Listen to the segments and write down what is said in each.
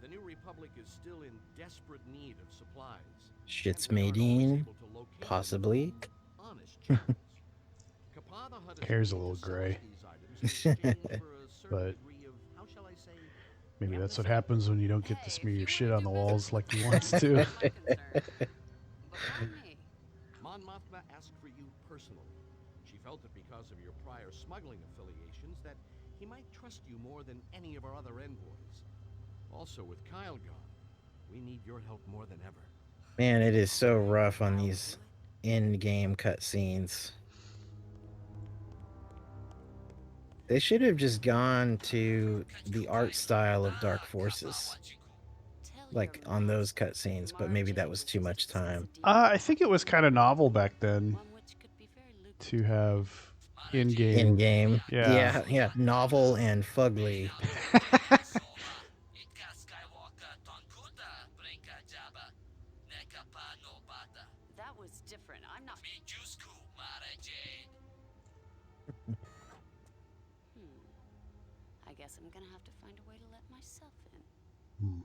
the New Republic is still in desperate need of supplies. Shit's And they aren't always mating, able to locate them possibly. through honest channels. Kappa the Hutt is Hair's a willing little to sell us gray, these items in exchange for a certain but degree of, how shall I say, maybe that's what amnesty. happens when you don't get to Hey, smear if your you shit want to on do the business walls with like he me, wants that's to. not my concern. But why me? Mon Mothma asked for you personally. She felt that because of your prior smuggling affiliations that he might trust you more than any of our other envoys. Also, with Kyle gone, we need your help more than ever. Man, it is so Okay, rough on I'll these do it. in-game cutscenes. They should have just gone to the art style of Dark Forces, Tell your like on those master cutscenes, but Mara maybe that Jade was too much resistance is a time. deal I think it was kind of novel back then one which could be very to lucrative. have in-game. In-game, Yeah. yeah, novel and fugly. That was different. I'm not. I guess I'm gonna have to find a way to let myself in. Hmm.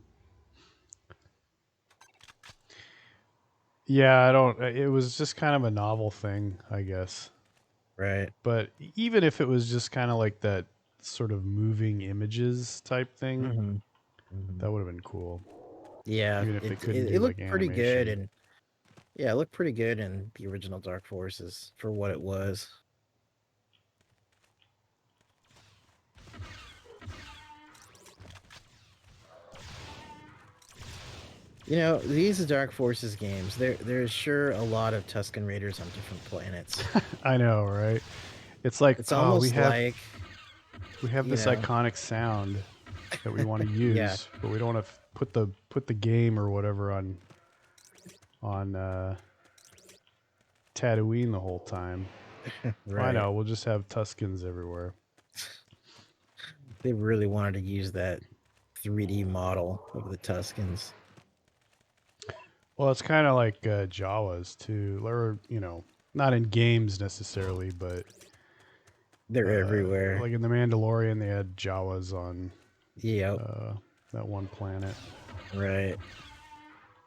Yeah, I don't. It was just kind of a novel thing, I guess. Right. But even if it was just kind of like that sort of moving images type thing, Mm-hmm. Mm-hmm. that would have been cool. Yeah, Even if they it, couldn't it do it like looked pretty good, animation. and yeah, it looked pretty good in the original Dark Forces for what it was. You know, these Dark Forces games, there's sure a lot of Tusken Raiders on different planets. I know, right? It's like, It's oh, we almost have like, we have you this know, iconic sound that we want to yeah, use, but we don't want to put the game or whatever on Tatooine the whole time. I right. know. We'll just have Tuscans everywhere. They really wanted to use that 3D model of the Tuskens. Well, it's kind of like Jawas too. Or not in games necessarily, but They're everywhere. like in the Mandalorian, they had Jawas on Yep. uh, that one planet, Right.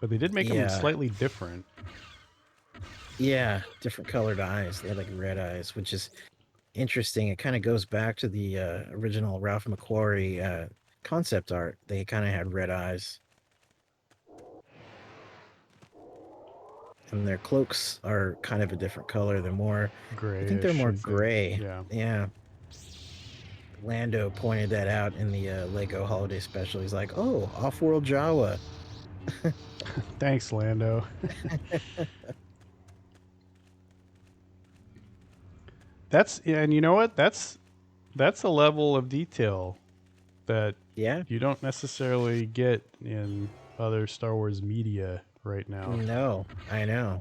but they did make them Yeah. slightly different. Yeah. Different colored eyes. They had like red eyes, which is interesting. It kind of goes back to the original Ralph McQuarrie concept art. They kind of had red eyes. And their cloaks are kind of a different color. They're more, I think they're Grayish, more I think. gray. Yeah. Yeah. Lando pointed that out in the Lego Holiday Special. He's like, "Oh, off-world Jawa." Thanks, Lando. And you know what? That's a level of detail that Yeah. you don't necessarily get in other Star Wars media right now. No, I know.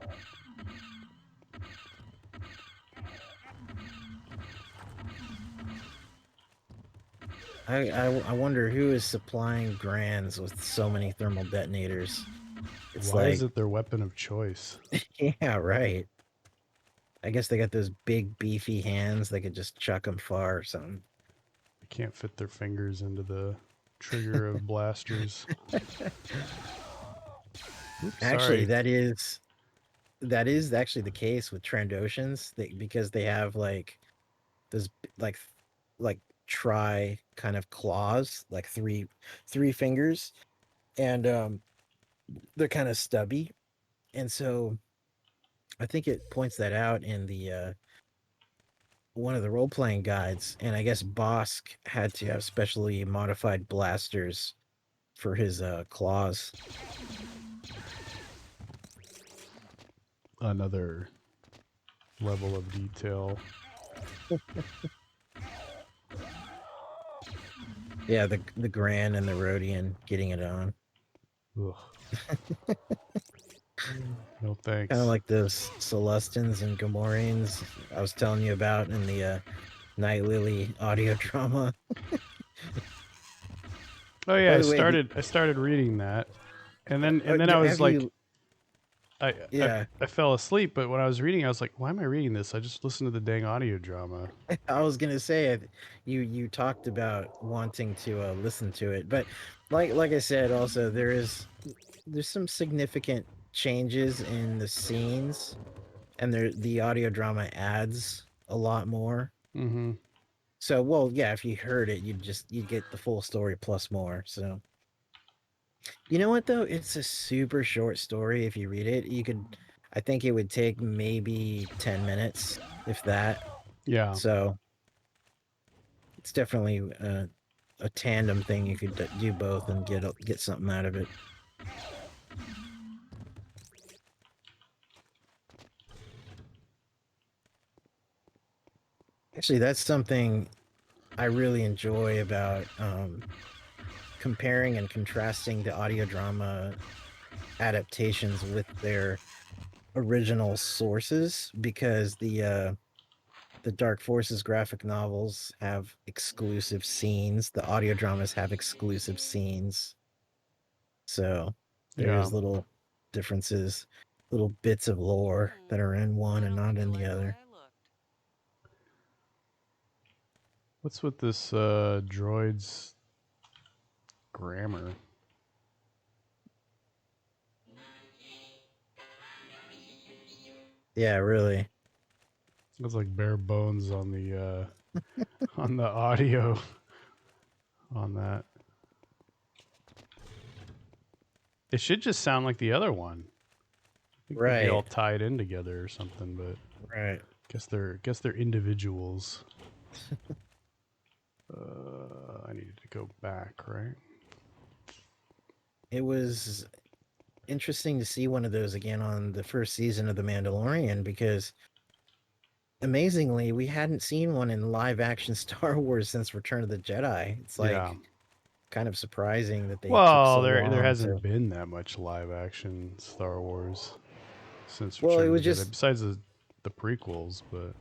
I wonder who is supplying Grands with so many thermal detonators. It's Why is like, it their weapon of choice? yeah, right. I guess they got those big beefy hands. They could just chuck them far or something. They can't fit their fingers into the trigger of blasters. Oops, Actually, sorry. that is actually the case with Trandoshans, because they have like those like like tri kind of claws, like three fingers, and they're kind of stubby, and so I think it points that out in the one of the role playing guides, and I guess Bosk had to have specially modified blasters for his claws. Another level of detail. Yeah, the Gran and the Rhodian getting it on. Ugh. No Kind of thanks. like those Celestins and Gamorreans I was telling you about in the Night Lily audio drama. Oh yeah, By I the way, started I started reading that. And then I was have like, you Yeah, I fell asleep, but when I was reading, I was like, why am I reading this? I just listened to the dang audio drama. I was gonna say you talked about wanting to listen to it, but like I said, also there's some significant changes in the scenes, and the audio drama adds a lot more. Mm-hmm. So, well, yeah, if you heard it, you'd get the full story plus more. So, you know what though? It's a super short story. If you read it, I think it would take maybe 10 minutes, if that. Yeah. So, it's definitely a tandem thing. You could do both and get something out of it. Actually, that's something I really enjoy about comparing and contrasting the audio drama adaptations with their original sources, because the Dark Forces graphic novels have exclusive scenes. The audio dramas have exclusive scenes. So Yeah. there's little differences, little bits of lore that are in one and not in the other. What's with this droid's grammar? Yeah, really. It's like bare bones on the on the audio on that. It should just sound like the other one. I think they'd be all Right. tied in together or something, but Right. guess they're individuals. I needed to go back, right? It was interesting to see one of those again on the first season of The Mandalorian, because amazingly, we hadn't seen one in live action Star Wars since Return of the Jedi. It's Yeah. like kind of surprising that they took Well, so there long hasn't to. been that much live action Star Wars since Well, it Return was of the Jedi, just besides the prequels, but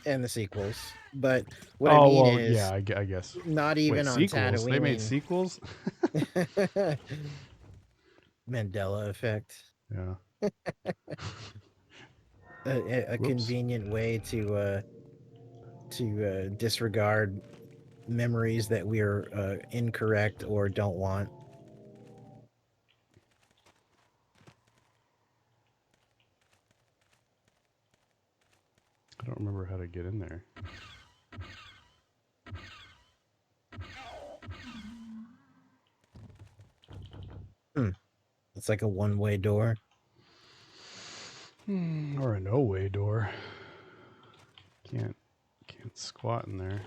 and the sequels. But what I oh mean well, yeah, is, I guess. not Wait, even on sequels? They made Tatooine. sequels? Mandela effect. Yeah. A Whoops. convenient way to disregard memories that we're incorrect or don't want. I don't remember how to get in there. It's like a one-way door. Or a no-way door. Can't squat in there.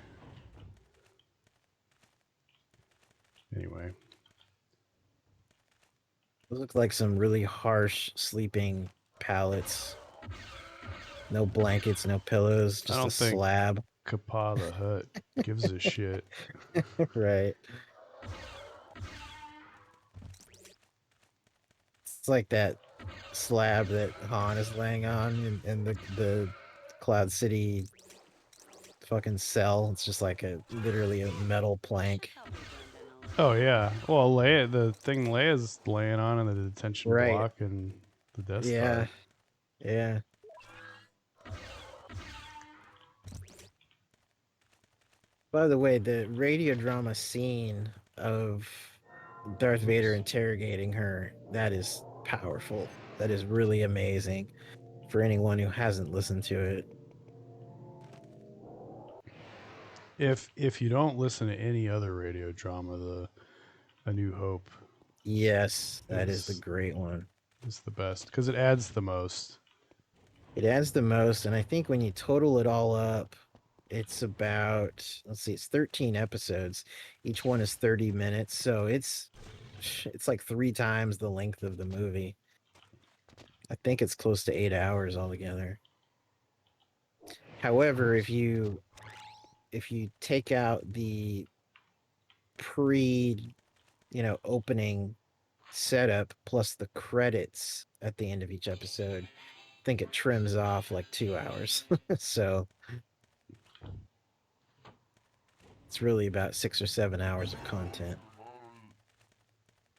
Anyway. Those look like some really harsh sleeping pallets. No blankets, no pillows, I just a don't think slab. Kapa the Hut gives a shit. Right. It's like that slab that Han is laying on in the Cloud City fucking cell. It's just like literally a metal plank. Oh yeah. Well, the thing Leia's laying on in the detention Right. block and the Death Yeah. Star. Yeah. By the way, the radio drama scene of Darth Vader interrogating her, that is powerful. That is really amazing for anyone who hasn't listened to it. If you don't listen to any other radio drama, the A New Hope Yes, that is the is great one. the best because it adds the most. It adds the most, and I think when you total it all up, it's about, let's see, it's 13 episodes. Each one is 30 minutes, so it's like 3 times the length of the movie. I think it's close to 8 hours altogether. However, if you take out the opening setup plus the credits at the end of each episode, I think it trims off like 2 hours. So it's really about 6 or 7 hours of content.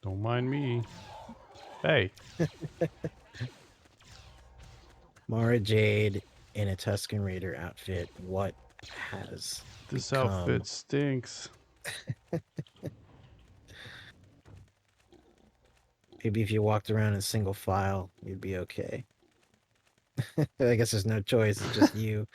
Don't mind me. Hey. Mara Jade in a Tusken Raider outfit. What has This become? outfit stinks. Maybe if you walked around in single file, you'd be okay. I guess there's no choice. It's just you.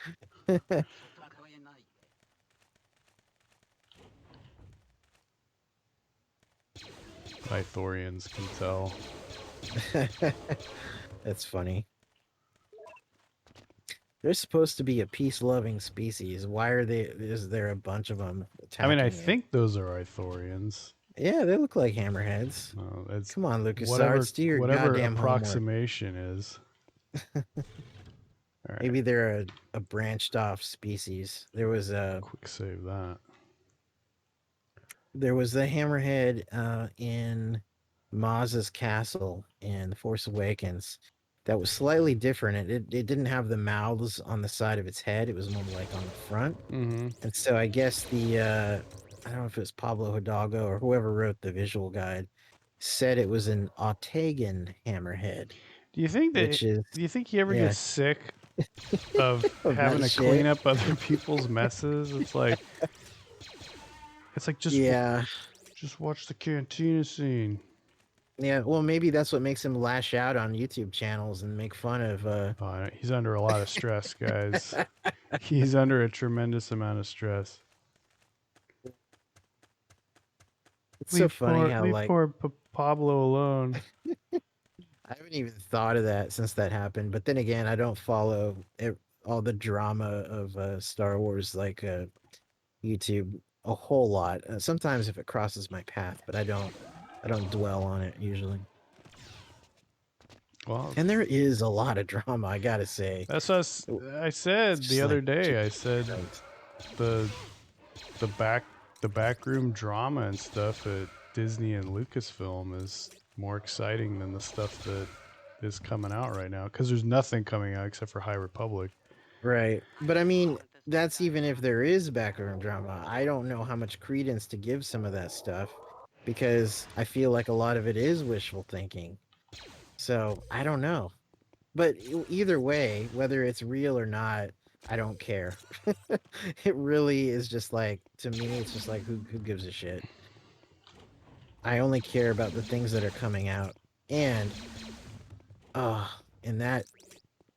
Ithorians can tell. That's funny. They're supposed to be a peace-loving species. Why are they? Is there a bunch of them I mean, I attacking it? think those are Ithorians. Yeah, they look like hammerheads. No, it's Come on, whatever LucasArts, do your whatever goddamn homework. approximation is. All right, Maybe they're a branched off species. There was a quick save that. the hammerhead in Maz's castle in The Force Awakens that was slightly different. It didn't have the mouths on the side of its head. It was more like on the front. Mm-hmm. And so I guess the I don't know if it was Pablo Hidalgo or whoever wrote the visual guide said it was an Autogan hammerhead, Do you think that? which is Do you think he ever yeah. gets sick of Of having that to shit. clean up other people's messes? It's like just Yeah. just watch the cantina scene. Yeah, well, maybe that's what makes him lash out on YouTube channels and make fun of. Oh, he's under a lot of stress, guys. He's under a tremendous amount of stress. It's so funny how leave like poor Pablo alone. I haven't even thought of that since that happened. But then again, I don't follow all the drama of Star Wars like YouTube a whole lot. Sometimes if it crosses my path, but I don't dwell on it usually. Well, And there is a lot of drama, I gotta say. that's us. I said It's the just other like, day. I Jesus said Christ. the backroom drama and stuff at Disney and Lucasfilm is more exciting than the stuff that is coming out right now, because there's nothing coming out except for High Republic. Right. But I mean, that's even if there is background drama. I don't know how much credence to give some of that stuff because I feel like a lot of it is wishful thinking. So I don't know. But either way, whether it's real or not, I don't care. It really is just like, to me, it's just like, who gives a shit? I only care about the things that are coming out. And, in that,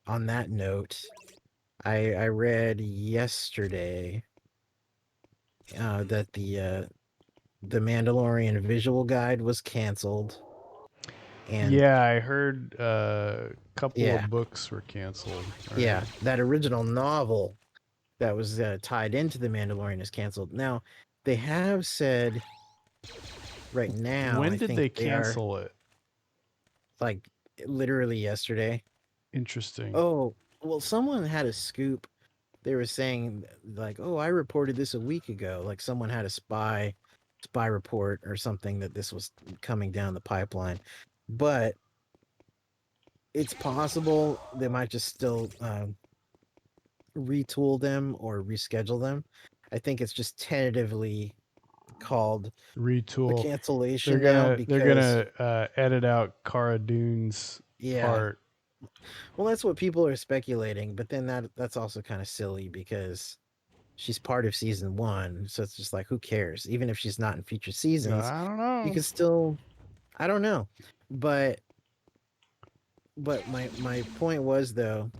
on that note, I read yesterday that the Mandalorian visual guide was canceled. And Yeah, I heard a couple yeah, of books were canceled. yeah, that original novel that was tied into the Mandalorian is canceled. Now, they have said right now, When I did think they they are cancel it? like literally yesterday. Interesting. Oh, well, someone had a scoop. They were saying like, "Oh, I reported this a week ago." Like someone had a spy report or something that this was coming down the pipeline. But it's possible they might just still retool them or reschedule them. I think it's just tentatively called the Retool. cancellation now because they're gonna edit out Cara Dune's part. Well, that's what people are speculating, but then that's also kind of silly because she's part of season 1, so it's just like, who cares? Even if she's not in future seasons, I don't know. you can still, I don't know. But my point was, though,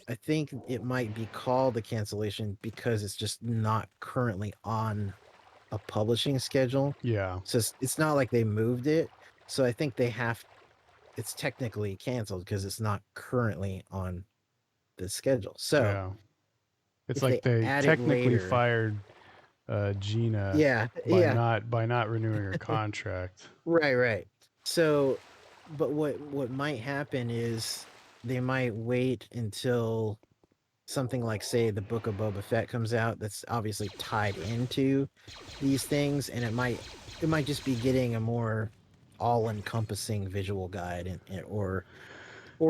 I think it might be called a cancellation because it's just not currently on a publishing schedule. Yeah. So it's not like they moved it. So I think it's technically canceled because it's not currently on the schedule. So Yeah. It's if like they add technically it later, fired Gina by not renewing her contract. Right. So, but what might happen is they might wait until something like, say, the Book of Boba Fett comes out that's obviously tied into these things, and it might just be getting a more all-encompassing visual guide, or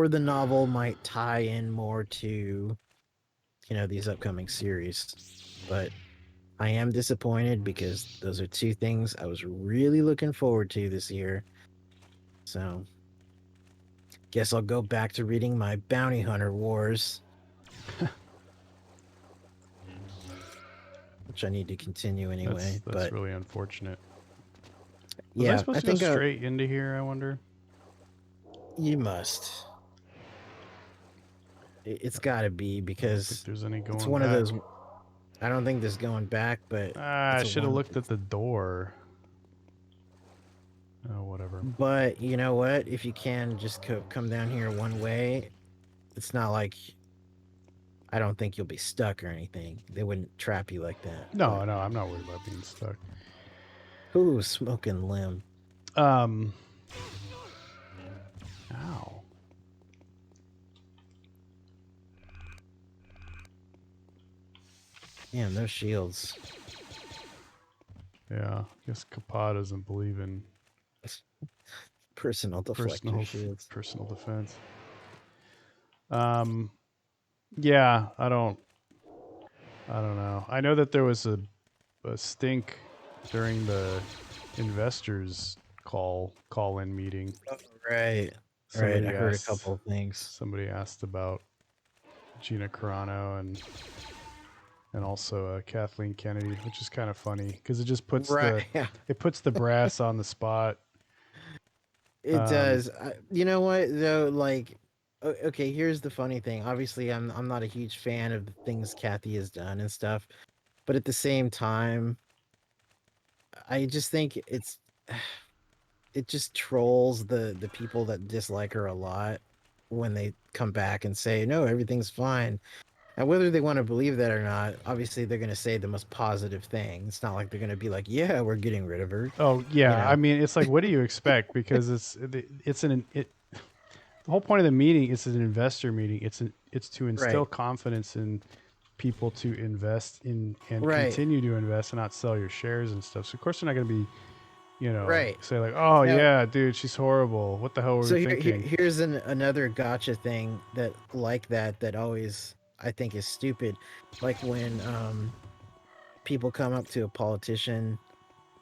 the novel might tie in more to these upcoming series. But I am disappointed because those are two things I was really looking forward to this year. So Guess I'll go back to reading my bounty hunter wars, which I need to continue anyway. That's But really unfortunate. Was I yeah, supposed I to go think straight into here, I wonder? you must. It's got to be I don't think because there's any it's going one of back. those. I don't think there's going back, but I it's a should have one. looked at the door. Oh, whatever. But you know what? If you can just come down here one way, it's not like I don't think you'll be stuck or anything. They wouldn't trap you like that. No, no, I'm not worried about being stuck. Ooh, smoking limb. Ow. Damn, those shields. Yeah, I guess Kappa doesn't believe in Personal deflector shields. personal defense. Yeah, I don't know. I know that there was a stink during the investors call-in meeting. Oh, right. Somebody I heard a asked- couple of things. Somebody asked about Gina Carano and also Kathleen Kennedy, which is kind of funny because it just puts it puts the brass on the spot. It does. You know what though? Like, okay, here's the funny thing. Obviously, I'm not a huge fan of the things Kathy has done and stuff, but at the same time, I just think it just trolls the people that dislike her a lot when they come back and say no, everything's fine. And whether they want to believe that or not, obviously they're going to say the most positive thing. It's not like they're going to be like, yeah, we're getting rid of her. Oh yeah, You know? I mean, it's like, what do you expect? Because the whole point of the meeting is an investor meeting. It's to instill confidence in people to invest in and continue to invest and not sell your shares and stuff. So of course they're not going to be, say like, oh now, yeah, dude, she's horrible. What the hell were we thinking? Here's another gotcha thing that always I think is stupid. Like when people come up to a politician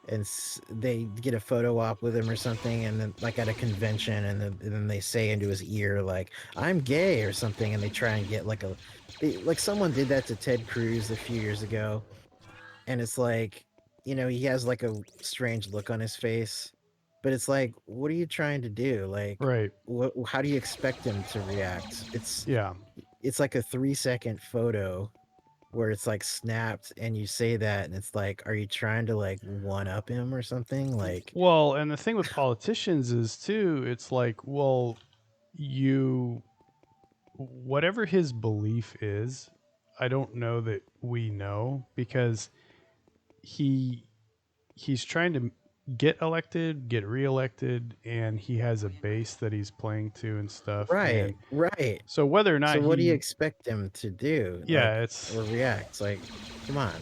and they get a photo op with him or something, and then like at a convention, and then they say into his ear like, I'm gay or something, and they try and get like someone did that to Ted Cruz a few years ago, and it's like, he has like a strange look on his face, but it's like, what are you trying to do? Like, how do you expect him to react? It's like a 3-second photo where it's like snapped and you say that, and it's like, are you trying to like one up him or something? Like, well, and the thing with politicians is too, it's like, well, whatever his belief is, I don't know that we know, because he's trying to get elected, get reelected, and he has a base that he's playing to and stuff. Right. So whether or not, so what do you expect him to do? Yeah, or react? It's like, come on.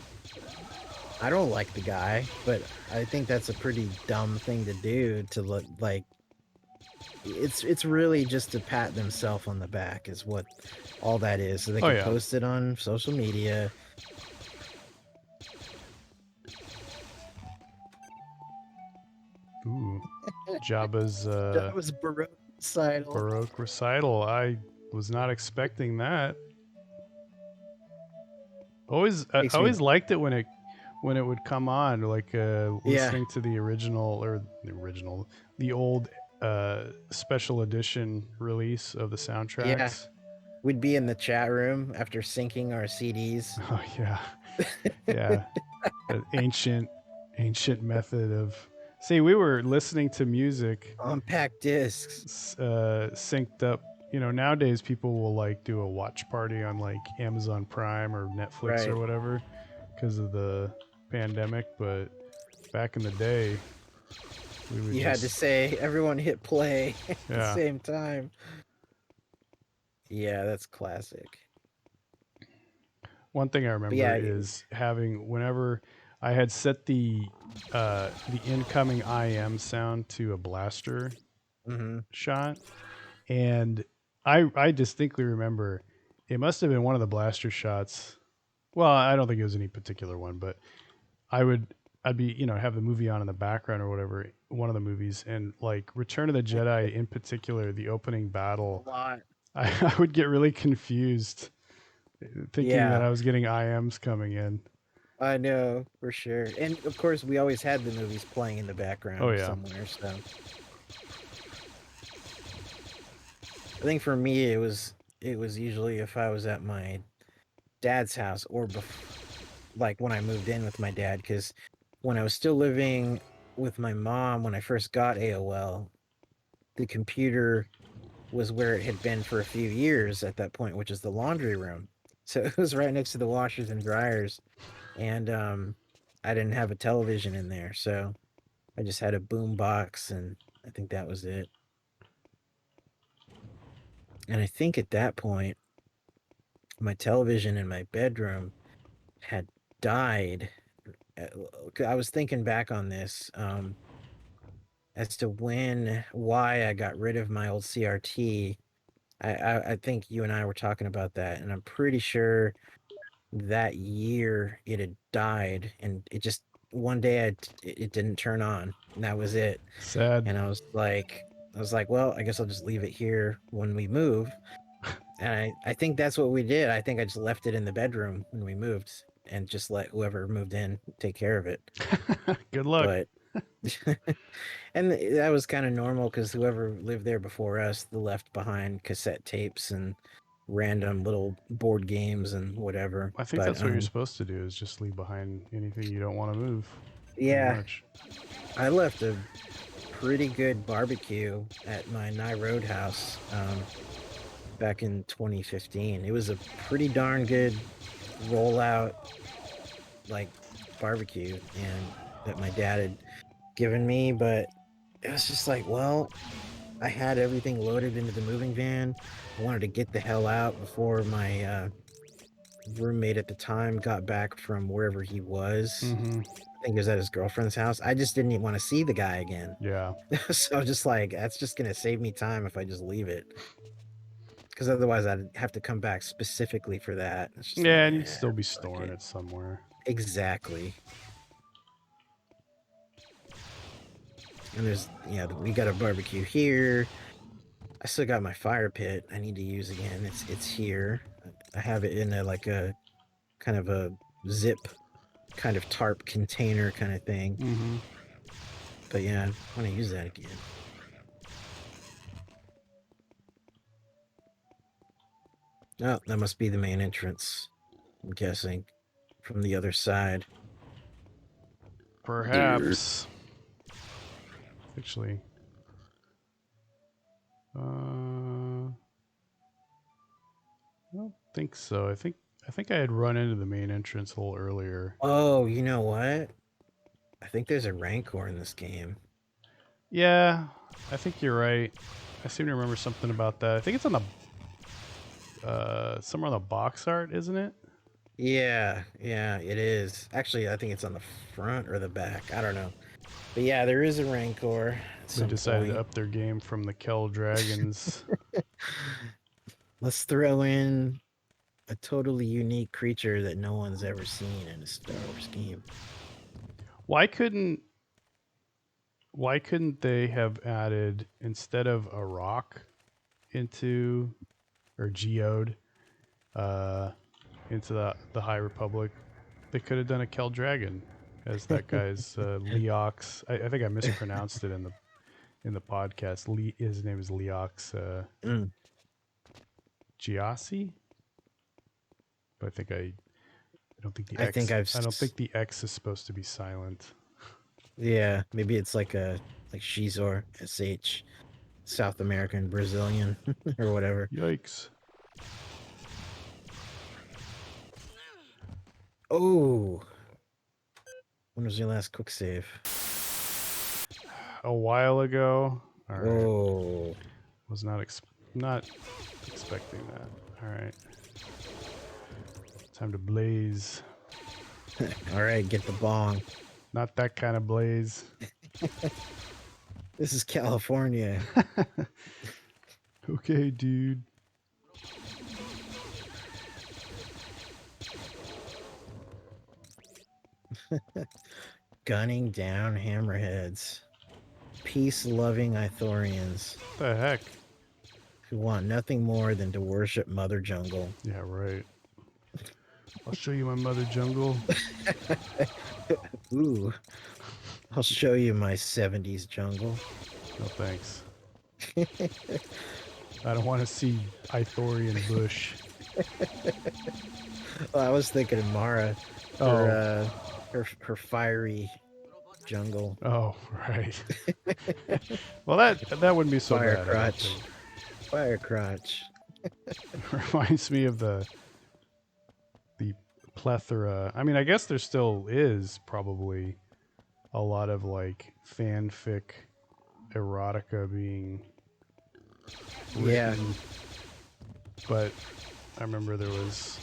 I don't like the guy, but I think that's a pretty dumb thing to do. To look like, it's really just to pat themselves on the back is what all that is, so they can post it on social media. Ooh, Jabba's Baroque recital. I was not expecting that. I always liked it when it would come on, like listening to the old special edition release of the soundtracks. Yeah. We'd be in the chat room after syncing our CDs. Oh yeah, yeah. An ancient method of. See, we were listening to music on compact discs, synced up. Nowadays people will like do a watch party on like Amazon Prime or Netflix or whatever because of the pandemic. But back in the day, we had to say everyone hit play at the same time. Yeah, that's classic. One thing I remember is having, whenever I had set the incoming IM sound to a blaster shot, and I distinctly remember it must have been one of the blaster shots. Well, I don't think it was any particular one, but I'd be have the movie on in the background or whatever, one of the movies, and like Return of the Jedi in particular, the opening A battle, lot. I would get really confused thinking that Yeah, I was getting IMs coming in. I know for sure. And of course, we always had the movies playing in the Oh background yeah. somewhere. So I think for me, it was usually if I was at my dad's house or like when I moved in with my dad, because when I was still living with my mom when I first got AOL, the computer was where it had been for a few years at that point, which is the laundry room. So it was right next to the washers and dryers, and I didn't have a television in there, so I just had a boom box, and I think that was it. And I think at that point, my television in my bedroom had died. I was thinking back on this as to why I got rid of my old CRT. I think you and I were talking about that, and I'm pretty sure that year it had died, and it just one day it didn't turn on, and that was it. Sad. And I was like, well, I guess I'll just leave it here when we move. And I think that's what we did. I think I just left it in the bedroom when we moved and just let whoever moved in take care of it. Good luck. But and that was kind of normal because whoever lived there before us, they left behind cassette tapes and random little board games and whatever. I think But that's what you're supposed to do, is just leave behind anything you don't want to move. yeah, Much. I left a pretty good barbecue at my Nye Roadhouse back in 2015. It was a pretty darn good rollout, like barbecue, and that my dad had given me, but it was just like, well, I had everything loaded into the moving van. I wanted to get the hell out before my roommate at the time got back from wherever he was. Mm-hmm. I think he was at his girlfriend's house. I just didn't even want to see the guy again. Yeah. So just like, that's just going to save me time if I just leave it. Because otherwise I'd have to come back specifically for that. It's just Yeah, like, and you'd still be fuck storing it. it somewhere. Exactly. And there's, yeah, we got a barbecue here. I still got my fire pit I need to use again. It's here. I have it in a kind of a zip kind of tarp container kind of thing. Mm-hmm. But yeah, I want to use that again. Oh, that must be the main entrance, I'm guessing, from the other side. Perhaps. Actually. I don't think so. I think I had run into the main entrance a little earlier. Oh, you know what? I think there's a Rancor in this game. Yeah, I think you're right. I seem to remember something about that. I think it's on the somewhere on the box art, isn't it? Yeah, it is. Actually, I think it's on the front or the back. I don't know. But yeah, there is a Rancor. They decided to up their game from the Kel Dragons. Let's throw in a totally unique creature that no one's ever seen in a Star Wars game. Why couldn't they have added, instead of a rock into, or geode into the High Republic, they could have done a Kel Dragon as that guy's Leox. I think I mispronounced it in the podcast. His name is Leox Giassi. But I don't think the X. I don't think the X is supposed to be silent. Yeah, maybe it's like Shizor, SH, South American, Brazilian, or whatever. Yikes. Oh. When was your last quick save? A while ago. All right. Oh. Was not expecting that. All right. Time to blaze. All right, get the bong. Not that kind of blaze. This is California. Okay, dude. Gunning down hammerheads. peace-loving Ithorians What the heck? who want nothing more than to worship Mother Jungle. Yeah, right. I'll show you my Mother Jungle. Ooh. I'll show you my 70s jungle. No thanks. I don't want to see Ithorian bush. Well, I was thinking of Mara. Her fiery jungle. Oh, right. Well, that wouldn't be so Fire bad. crotch. Fire crotch. Reminds me of the plethora. I mean, I guess there still is probably a lot of like fanfic erotica being written. Yeah. But I remember there was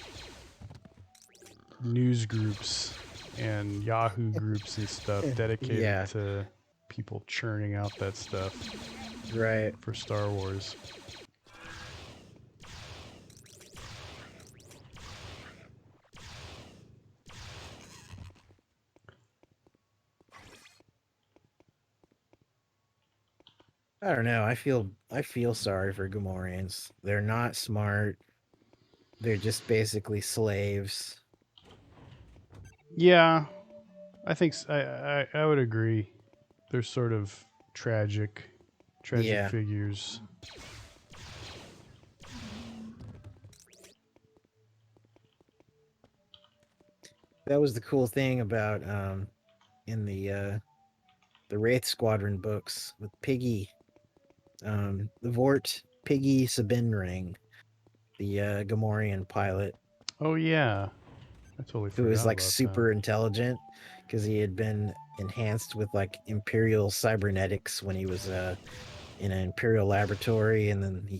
news groups and Yahoo groups and stuff dedicated to people churning out that stuff. Right. For Star Wars. I don't know. I feel sorry for Gamorreans. They're not smart. They're just basically slaves. Yeah, I think I would agree. They're sort of tragic figures. That was the cool thing about in the Wraith Squadron books with Piggy, the Vort Piggy Sabinring, the Gamorrean pilot. Oh yeah, I totally forgot. Who was like about super that. intelligent because he had been enhanced with like Imperial cybernetics when he was in an Imperial laboratory, and then he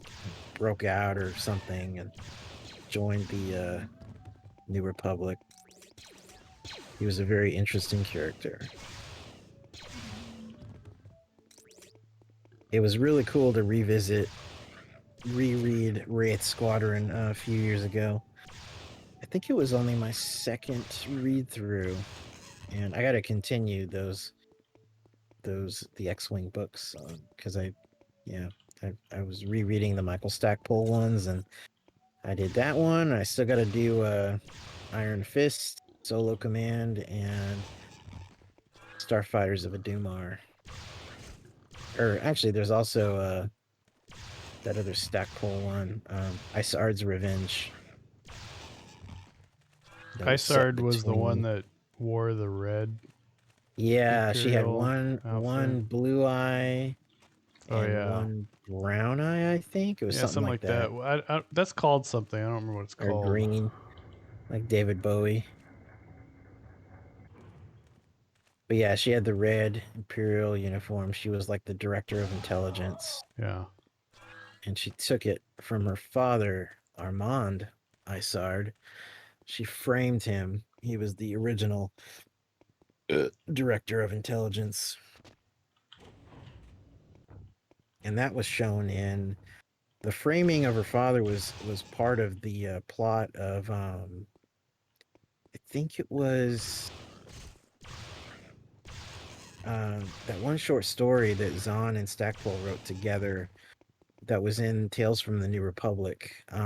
broke out or something and joined the New Republic. He was a very interesting character. It was really cool to reread Wraith Squadron a few years ago. I think it was only my second read through, and I got to continue the X-Wing books because I was rereading the Michael Stackpole ones, and I did that one. I still got to do Iron Fist, Solo Command, and Starfighters of Adumar. Or actually, there's also that other Stackpole one, Isard's Revenge. Isard was the one that wore the red. Yeah, she had one outfit. blue eye and one brown eye, I think. It was something like that. That's called something. I don't remember what it's called. Or green, like David Bowie. But yeah, she had the red Imperial uniform. She was like the director of intelligence. Yeah. And she took it from her father, Armand Isard. She framed him. He was the original director of intelligence. And that was shown in the framing of her father was part of the plot of I think it was that one short story that Zahn and Stackpole wrote together that was in Tales from the New Republic. It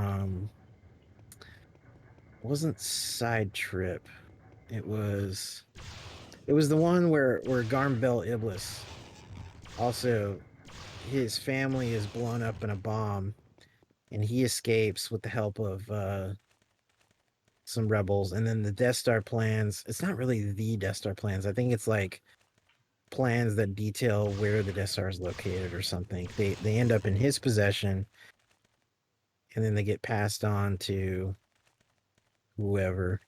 wasn't Side Trip. It was the one where Garm Bel Iblis also, his family is blown up in a bomb and he escapes with the help of some rebels, and then the Death Star plans, it's not really the Death Star plans. I think it's like plans that detail where the Death Star is located or something. They end up in his possession, and then they get passed on to whoever.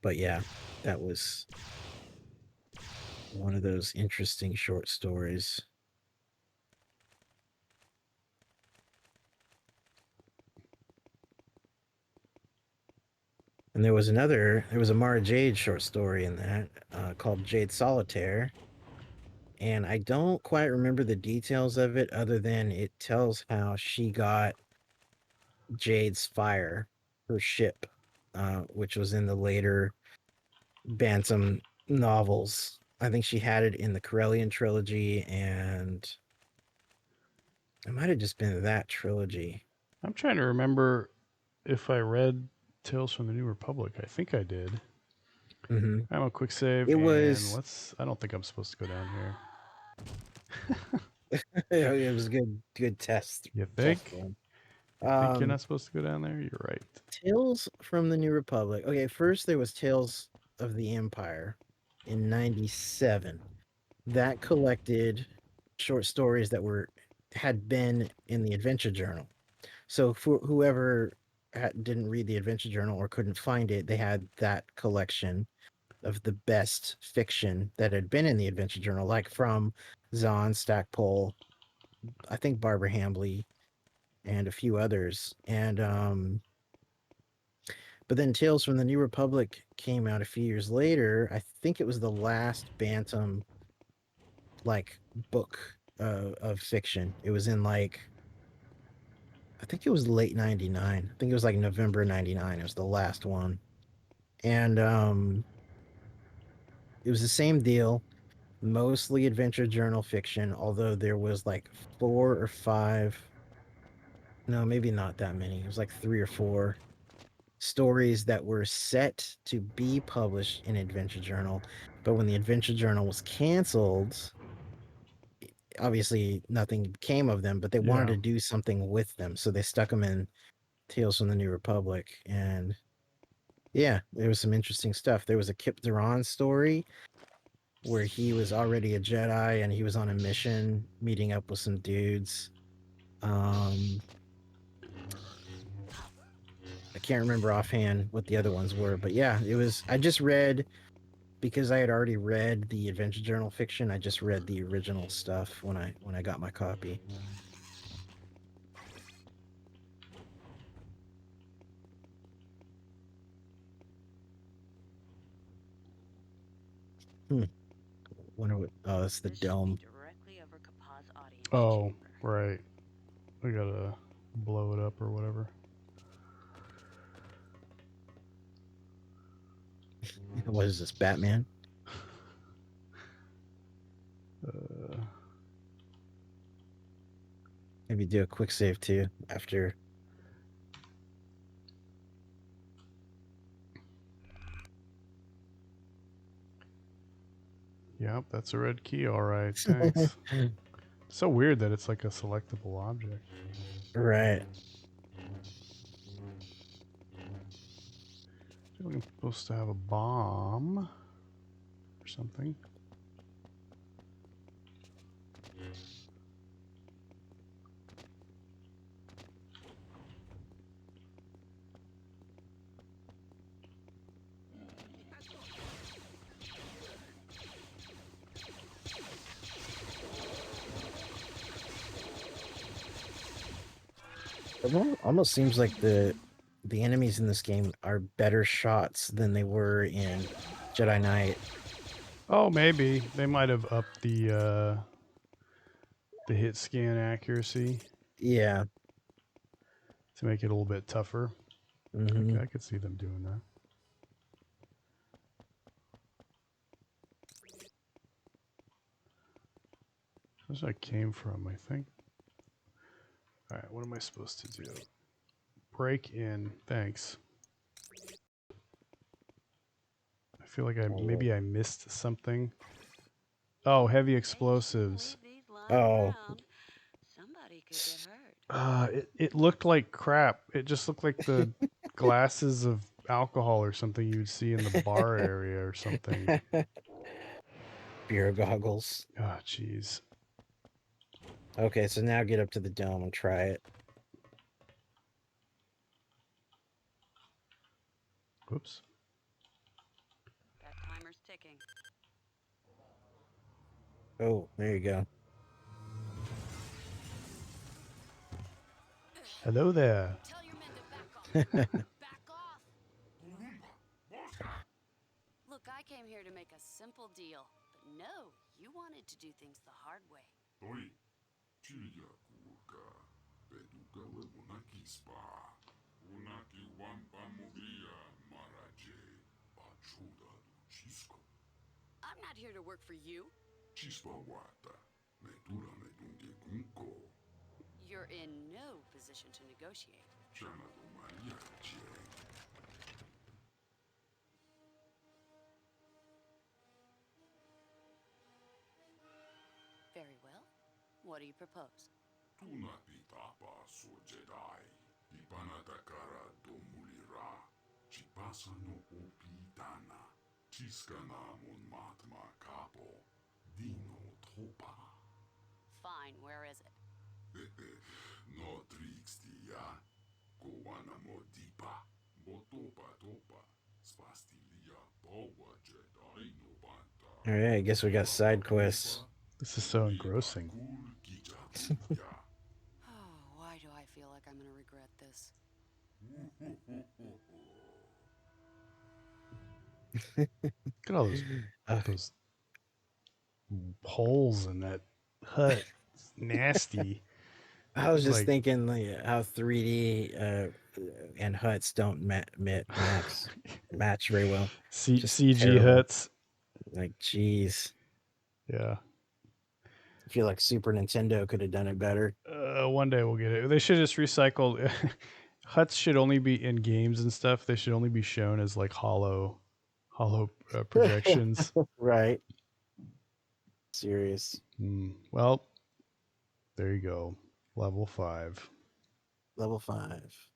But yeah, that was one of those interesting short stories. And there was a Mara Jade short story in that called Jade Solitaire. And I don't quite remember the details of it other than it tells how she got Jade's fire, her ship, which was in the later Bantam novels. I think she had it in the Corellian trilogy, and it might have just been that trilogy. I'm trying to remember if I read Tales from the New Republic. I think I did. Mm-hmm. I'm a quick save. It and was. I don't think I'm supposed to go down here. It was a good test. You Test think? run. You think you're not supposed to go down there? You're right. Tales from the New Republic. Okay, first there was Tales of the Empire in '97. That collected short stories that had been in the Adventure Journal. So for whoever didn't read the Adventure Journal or couldn't find it, they had that collection of the best fiction that had been in the Adventure Journal, like from Zahn, Stackpole, I think Barbara Hambly, and a few others. And but then Tales from the New Republic came out a few years later. I think it was the last Bantam like book of fiction. It was in like, I think it was late '99. I think it was like November '99. It was the last one, and it was the same deal. Mostly adventure journal fiction, although there was like 4 or 5. No, maybe not that many. It was like 3 or 4 stories that were set to be published in Adventure Journal. But when the Adventure Journal was canceled, obviously nothing came of them, but they wanted to do something with them. So they stuck them in Tales from the New Republic. And yeah, there was some interesting stuff. There was a Kip Duran story where he was already a Jedi and he was on a mission meeting up with some dudes. I can't remember offhand what the other ones were, but yeah, it was. I just read, because I had already read the Adventure Journal fiction. I just read the original stuff when I got my copy. Wonder what? Oh, that's the dome. Oh, right. We gotta blow it up or whatever. What is this, Batman? Maybe do a quick save too after. Yep, that's a red key. All right, thanks. So weird that it's like a selectable object. Right. I feel like I'm supposed to have a bomb or something. It almost seems like the enemies in this game are better shots than they were in Jedi Knight. Oh, maybe they might have upped the hit scan accuracy. Yeah. To make it a little bit tougher. Mm-hmm. Okay, I could see them doing that. That's where I came from, I think. All right, what am I supposed to do? Break in. Thanks. I feel like maybe I missed something. Oh, heavy explosives. Oh. It looked like crap. It just looked like the glasses of alcohol or something you'd see in the bar area or something. Beer goggles. Oh, jeez. Okay, so now get up to the dome and try it. Whoops. That timer's ticking. Oh, there you go. Hello there. Tell your men to back off. Back off. Look, I came here to make a simple deal, but no, you wanted to do things the hard way. I'm not here to work for you. You're in no position to negotiate. Very well. What do you propose? Fine, where is it? All right, I guess we got side quests. This is so engrossing. Oh, why do I feel like I'm gonna regret this? Look at all those holes in that hut. It's nasty. I was just Like- thinking like how 3D and huts don't match very well. Just CG terrible. huts. Like, geez, Yeah. I feel like Super Nintendo could have done it better. One day we'll get it. They should just recycle. Huts should only be in games and stuff. They should only be shown as like hollow projections. Right. Serious. Well, there you go. Level 5. Level 5.